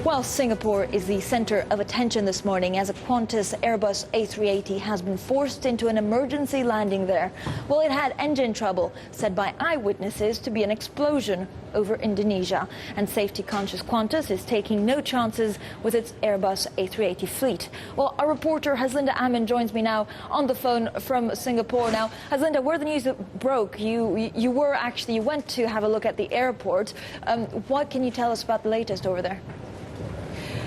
Well, Singapore is the center of attention this morning as a Qantas Airbus A380 has been forced into an emergency landing there. Well, it had engine trouble, said by eyewitnesses to be an explosion over Indonesia. And safety-conscious Qantas is taking no chances with its Airbus A380 fleet. Well, our reporter Haslinda Amin joins me now on the phone from Singapore. Now, Haslinda, where the news broke, you went to have a look at the airport. What can you tell us about the latest over there?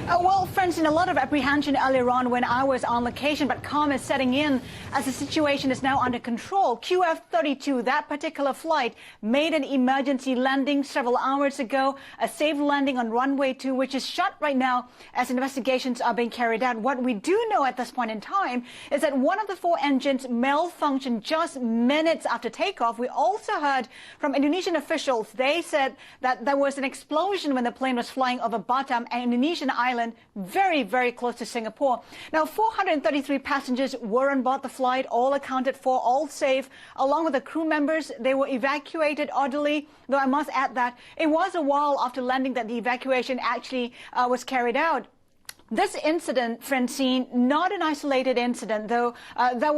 Well, Francine, a lot of apprehension earlier on when I was on location, but calm is setting in as the situation is now under control. QF32, that particular flight, made an emergency landing several hours ago, a safe landing on runway 2, which is shut right now as investigations are being carried out. What we do know at this point in time is that one of the 4 engines malfunctioned just minutes after takeoff. We also heard from Indonesian officials. They said that there was an explosion when the plane was flying over Batam, an Indonesian island very, very close to Singapore. Now, 433 passengers were on board the flight, all accounted for, all safe. Along with the crew members, they were evacuated orderly, though I must add that it was a while after landing that the evacuation actually was carried out. This incident, Francine, not an isolated incident, though there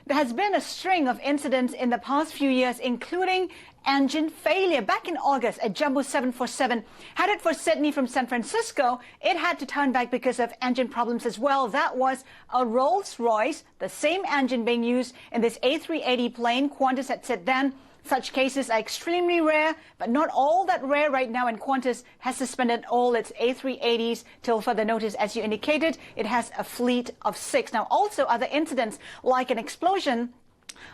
has been a string of incidents in the past few years, including engine failure. Back in August, a Jumbo 747 headed for Sydney from San Francisco, it had to turn back because of engine problems as well. That was a Rolls-Royce, the same engine being used in this A380 plane. Qantas had said then such cases are extremely rare, but not all that rare right now, and Qantas has suspended all its A380s till further notice. As you indicated, it has a fleet of 6. Now, also other incidents like an explosion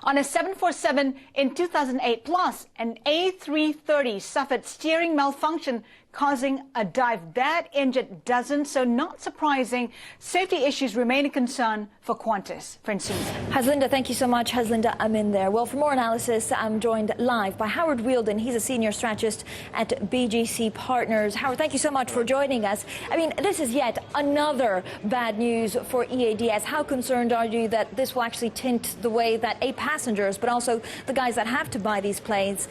on a 747 in 2008, plus an A330 suffered steering malfunction, causing a dive. That injured dozens, so not surprising. Safety issues remain a concern for Qantas. Francine. Haslinda, thank you so much. Haslinda Amin there. Well, for more analysis, I'm joined live by Howard Wheeldon. He's a senior strategist at BGC Partners. Howard, thank you so much for joining us. I mean, this is yet another bad news for EADS. How concerned are you that this will actually tint the way that passengers, but also the guys that have to buy these planes,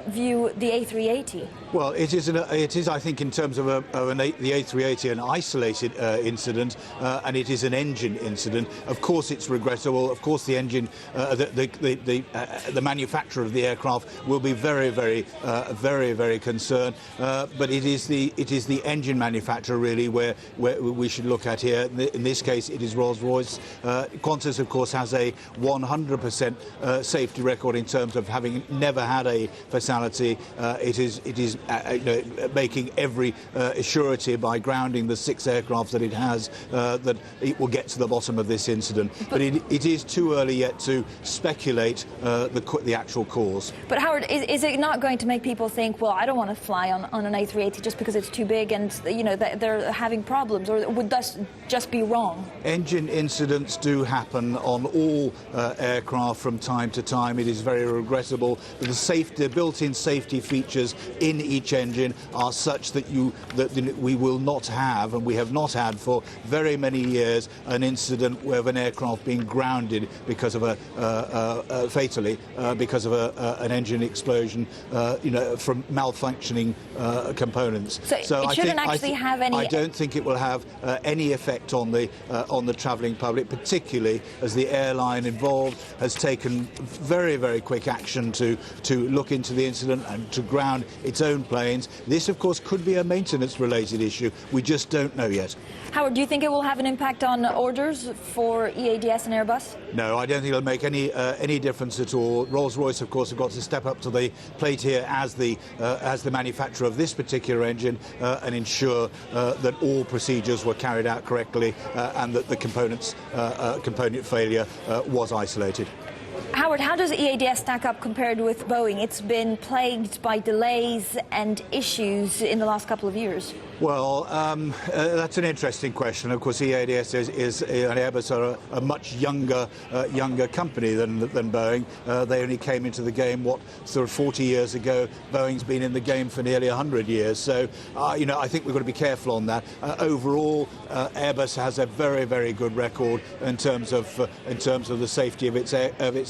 view the A380? Well, it is, I think, in terms of the A380, an isolated incident, and it is an engine incident. Of course, it's regrettable. Of course, the engine, the manufacturer of the aircraft will be very, very concerned. But it is the engine manufacturer really where we should look at here. In this case, it is Rolls-Royce. Qantas, of course, has a 100% safety record in terms of having never had a fatality. It is making every surety by grounding the 6 aircraft that it has that it will get to the bottom of this incident. But it is too early yet to speculate the actual cause. But Howard, is it not going to make people think, well, I don't want to fly on an A380 just because it's too big and they're having problems, or would that just be wrong? Engine incidents do happen on all aircraft from time to time. It is very regrettable. The built-in safety features in each engine are such that we will not have, and we have not had for very many years, an incident of an aircraft being grounded because of fatally because of an engine explosion, from malfunctioning components. So it shouldn't actually have any. I don't think it will have any effect on the travelling public, particularly as the airline involved has taken very, very quick action to look into the incident and to ground its own planes. This, of course, could be a maintenance-related issue. We just don't know yet. Howard, do you think it will have an impact on orders for EADS and Airbus? No, I don't think it'll make any difference at all. Rolls-Royce, of course, have got to step up to the plate here as the manufacturer of this particular engine and ensure that all procedures were carried out correctly and that the component failure was isolated. Howard, how does EADS stack up compared with Boeing? It's been plagued by delays and issues in the last couple of years. Well, that's an interesting question. Of course, EADS and Airbus are a much younger company than Boeing. They only came into the game, sort of 40 years ago. Boeing's been in the game for nearly 100 years. So, I think we've got to be careful on that. Overall, Airbus has a very, very good record in terms of the safety of its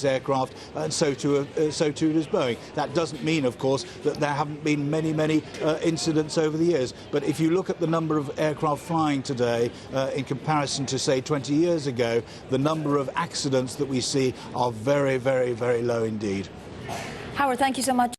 aircraft, and so too does Boeing. That doesn't mean, of course, that there haven't been many incidents over the years. But if if you look at the number of aircraft flying today in comparison to, say, 20 years ago, the number of accidents that we see are very, very, very low indeed. Howard, thank you so much.